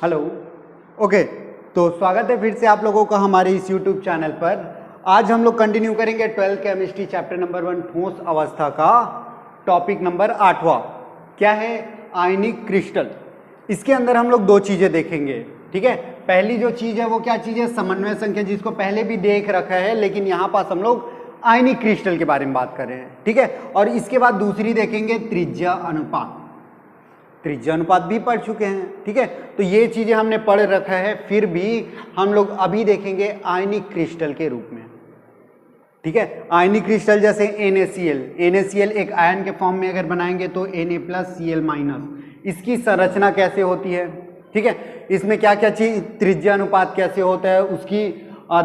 Hello. Okay, तो स्वागत है फिर से आप लोगों का हमारे इस यूट्यूब चैनल पर। आज हम लोग कंटिन्यू करेंगे 12th केमिस्ट्री चैप्टर नंबर 1 ठोस अवस्था का टॉपिक नंबर 8वां। क्या है? आयनिक क्रिस्टल। इसके अंदर हम लोग दो चीज़ें देखेंगे, ठीक है। पहली जो चीज़ है वो क्या चीज़ है? समन्वय संख्या, जिसको पहले भी देख रखा है, लेकिन यहाँ पास हम लोग आयनिक क्रिस्टल के बारे में बात कर रहे हैं, ठीक है। और इसके बाद दूसरी देखेंगे त्रिज्या अनुपात। त्रिज्या अनुपात भी पढ़ चुके हैं, ठीक है। तो ये चीजें हमने पढ़ रखा है, फिर भी हम लोग अभी देखेंगे आयनिक क्रिस्टल के रूप में, ठीक है। आयनिक क्रिस्टल जैसे NaCl एक आयन के फॉर्म में अगर बनाएंगे तो Na+Cl-, इसकी संरचना कैसे होती है, ठीक है। इसमें क्या क्या चीज, त्रिज्या अनुपात कैसे होता है, उसकी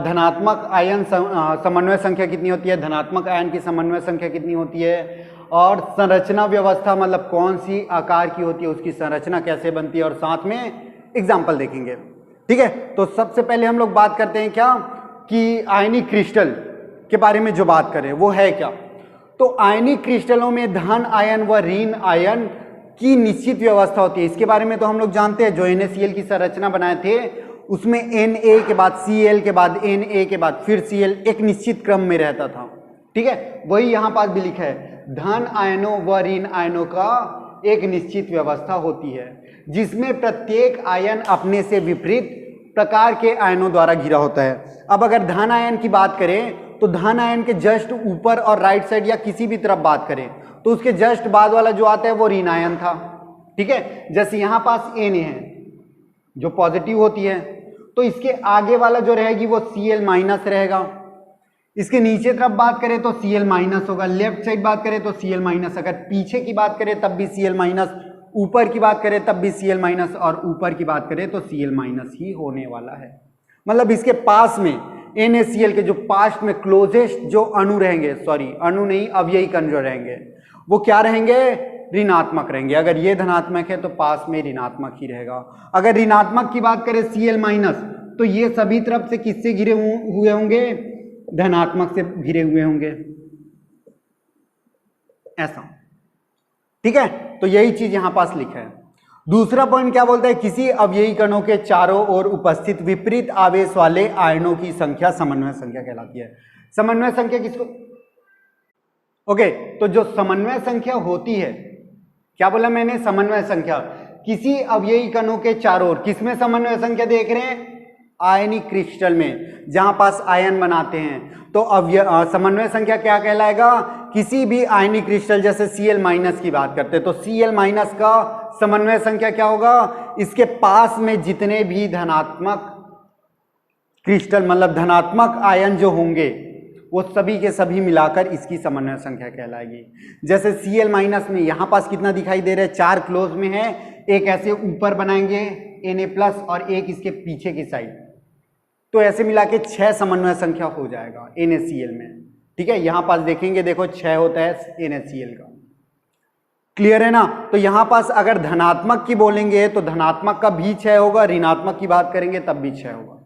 धनात्मक आयन समन्वय संख्या कितनी होती है, धनात्मक आयन की समन्वय संख्या कितनी होती है, और संरचना व्यवस्था मतलब कौन सी आकार की होती है, उसकी संरचना कैसे बनती है, और साथ में एग्जाम्पल देखेंगे, ठीक है। तो सबसे पहले हम लोग बात करते हैं क्या कि आयनिक क्रिस्टल के बारे में जो बात करें वो है क्या। तो आयनिक क्रिस्टलों में धन आयन व ऋण आयन की निश्चित व्यवस्था होती है। इसके बारे में तो हम लोग जानते हैं, जो NaCl की संरचना बनाए थे उसमें Na के बाद Cl के बाद Na के बाद फिर Cl एक निश्चित क्रम में रहता था, ठीक है। वही यहाँ पास भी लिखा है, धन आयनों व ऋण आयनों का एक निश्चित व्यवस्था होती है, जिसमें प्रत्येक आयन अपने से विपरीत प्रकार के आयनों द्वारा घिरा होता है। अब अगर धन आयन की बात करें तो धन आयन के जस्ट ऊपर और राइट साइड या किसी भी तरफ बात करें तो उसके जस्ट बाद वाला जो आता है वो ऋण आयन था, ठीक है। जैसे यहाँ पास Na है जो पॉजिटिव होती है, तो इसके आगे वाला जो रहेगी वो Cl- रहेगा। इसके नीचे तरफ बात करें तो Cl- होगा, लेफ्ट साइड बात करें तो Cl-, अगर पीछे की बात करें तब भी Cl-, ऊपर की बात करें तब भी Cl-, और ऊपर की बात करें तो Cl- ही होने वाला है। मतलब इसके पास में NaCl के जो पास्ट में क्लोजेस्ट जो अणु रहेंगे, सॉरी अणु नहीं, अवयवी कण जो रहेंगे वो क्या रहेंगे? ऋणात्मक रहेंगे। अगर ये धनात्मक है तो पास में ऋणात्मक ही रहेगा। अगर ऋणात्मक की बात करें Cl- तो ये सभी तरफ से किससे घिरे हुए होंगे? धनात्मक से घिरे हुए होंगे, ऐसा, ठीक है। तो यही चीज यहां पास लिखा है। दूसरा पॉइंट क्या बोलता है? किसी अवयवी कणों के चारों ओर उपस्थित विपरीत आवेश वाले आयनों की संख्या समन्वय संख्या कहलाती है। समन्वय संख्या किसको? ओके, तो जो समन्वय संख्या होती है, क्या बोला मैंने? समन्वय संख्या किसी अवयवी कणों के चारों ओर, किसमें समन्वय संख्या देख रहे हैं? आयनिक क्रिस्टल में, जहां पास आयन बनाते हैं। तो समन्वय संख्या क्या कहलाएगा? किसी भी आयनिक क्रिस्टल, जैसे Cl- की बात करते हैं तो Cl- का समन्वय संख्या क्या होगा? इसके पास में जितने भी धनात्मक क्रिस्टल मतलब धनात्मक आयन जो होंगे वो सभी के सभी मिलाकर इसकी समन्वय संख्या कहलाएगी। जैसे Cl- में यहाँ पास कितना दिखाई दे रहा है? 4 क्लोज में है, एक ऐसे ऊपर बनाएंगे Na+ और एक इसके पीछे की साइड, तो ऐसे मिला के 6 समन्वय संख्या हो जाएगा NaCl में, ठीक है। यहां पास देखेंगे, देखो 6 होता है NaCl का, क्लियर है ना। तो यहां पास अगर धनात्मक की बोलेंगे तो धनात्मक का भी 6 होगा, ऋणात्मक की बात करेंगे तब भी 6 होगा।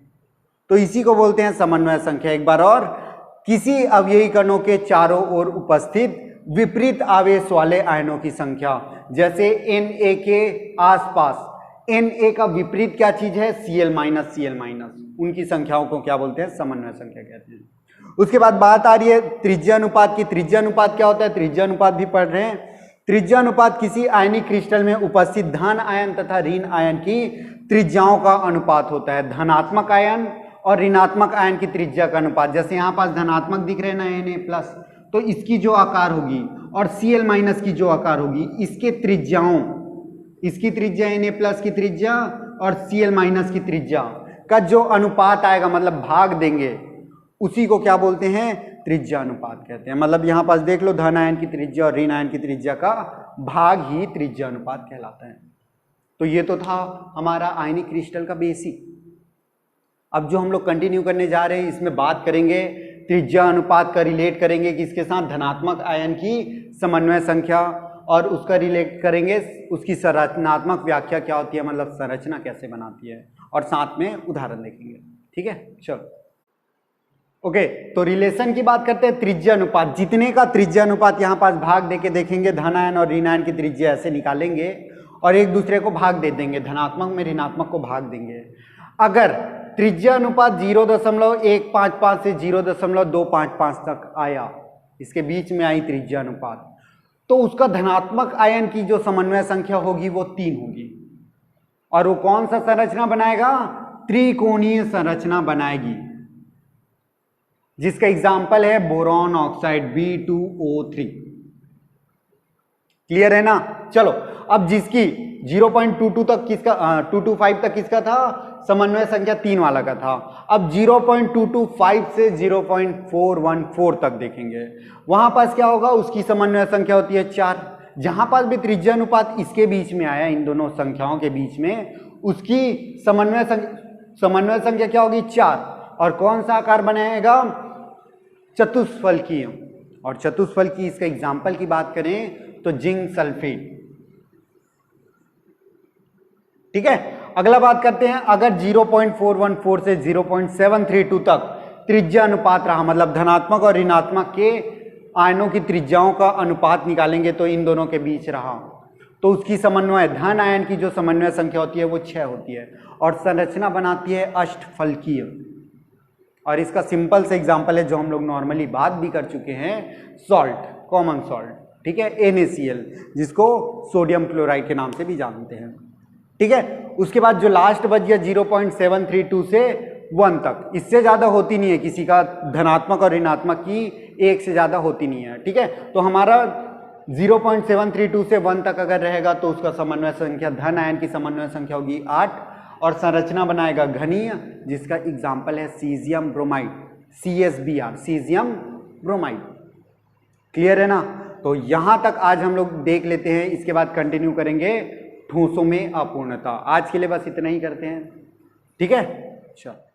तो इसी को बोलते हैं समन्वय संख्या। एक बार और, किसी अवयवी कणों के चारों ओर उपस्थित विपरीत आवेश वाले आयनों की संख्या। जैसे Na के आसपास, Na का विपरीत क्या चीज है? Cl-, उनकी संख्याओं को क्या बोलते हैं? समन्वय संख्या कहते हैं। उसके बाद बात आ रही है त्रिज्या अनुपात की। त्रिज्या अनुपात क्या होता है? त्रिज्या अनुपात भी पढ़ रहे हैं। त्रिज्या अनुपात किसी आयनिक क्रिस्टल में उपस्थित धन आयन तथा ऋण आयन की त्रिज्याओं का अनुपात होता है। धनात्मक आयन और ऋणात्मक आयन की त्रिज्या का अनुपात। जैसे यहाँ पास धनात्मक दिख रहे हैं ना Na+, तो इसकी जो आकार होगी और Cl- की जो आकार होगी, इसके त्रिज्याओं, इसकी त्रिज्या Na+ की त्रिज्या और Cl- की त्रिज्या का जो अनुपात आएगा, मतलब भाग देंगे, उसी को क्या बोलते हैं? त्रिज्या अनुपात कहते हैं। मतलब यहां पास देख लो, धन आयन की त्रिज्या और ऋण आयन की त्रिज्या का भाग ही त्रिज्या अनुपात कहलाता है। तो ये तो था हमारा आयनिक क्रिस्टल का बेसिक। अब जो हम लोग कंटिन्यू करने जा रहे हैं, इसमें बात करेंगे त्रिज्या अनुपात का रिलेट करेंगे किसके साथ? धनात्मक आयन की समन्वय संख्या, और उसका रिलेट करेंगे उसकी संरचनात्मक व्याख्या क्या होती है, मतलब संरचना कैसे बनाती है, और साथ में उदाहरण देखेंगे, ठीक है। चलो ओके, तो रिलेशन की बात करते हैं। त्रिज्या अनुपात, जितने का त्रिज्या अनुपात यहाँ पास भाग देके देखेंगे, धन आयन और ऋण आयन की त्रिज्या ऐसे निकालेंगे और एक दूसरे को भाग दे देंगे, धनात्मक में ऋणात्मक को भाग देंगे। अगर त्रिज्या अनुपात 0.155 से 0.255 तक आया, इसके बीच में आई त्रिज्या अनुपात, तो उसका धनात्मक आयन की जो समन्वय संख्या होगी वो 3 होगी। और वो कौन सा संरचना बनाएगा? त्रिकोणीय संरचना बनाएगी, जिसका एग्जाम्पल है बोरॉन ऑक्साइड B2O3। क्लियर है ना? चलो, अब जिसकी 0.22 तक किसका 225 तक किसका था? समन्वय संख्या 3 वाला का था। अब 0.225 से 0.414 तक देखेंगे, वहां पास क्या होगा? उसकी समन्वय संख्या होती है 4। जहां पास भी त्रिज्या अनुपात इसके बीच में आया, इन दोनों संख्याओं के बीच में, उसकी समन्वय संख्या क्या होगी? 4। और कौन सा आकार बनाएगा? चतुष्फलकीय। और चतुष्फलकीय, इसका एग्जाम्पल की बात करें तो जिंक सल्फेट। ठीक है, अगला बात करते हैं, अगर 0.414 से 0.732 तक त्रिज्या अनुपात रहा, मतलब धनात्मक और ऋणात्मक के आयनों की त्रिज्याओं का अनुपात निकालेंगे तो इन दोनों के बीच रहा, तो उसकी समन्वय धन आयन की जो समन्वय संख्या होती है वो 6 होती है और संरचना बनाती है अष्टफलकीय। और इसका सिंपल से एग्जांपल है जो हम लोग नॉर्मली बात भी कर चुके हैं, सॉल्ट, कॉमन सॉल्ट, ठीक है, NaCl, जिसको सोडियम क्लोराइड के नाम से भी जानते हैं। ठीक है, उसके बाद जो लास्ट बच गया 0.732 से 1 तक, इससे ज्यादा होती नहीं है किसी का, धनात्मक और ऋणात्मक की एक से ज्यादा होती नहीं है। ठीक है, तो हमारा 0.732 से 1 तक अगर रहेगा तो उसका समन्वय संख्या, धन आयन की समन्वय संख्या होगी 8 और संरचना बनाएगा घनीय, जिसका एग्जाम्पल है caesium bromide, CSBr, caesium bromide. Clear है ना? तो यहां तक आज हम लोग देख लेते हैं, इसके बाद कंटिन्यू करेंगे ठोसों में अपूर्णता। आज के लिए बस इतना ही करते हैं। ठीक है, चलो।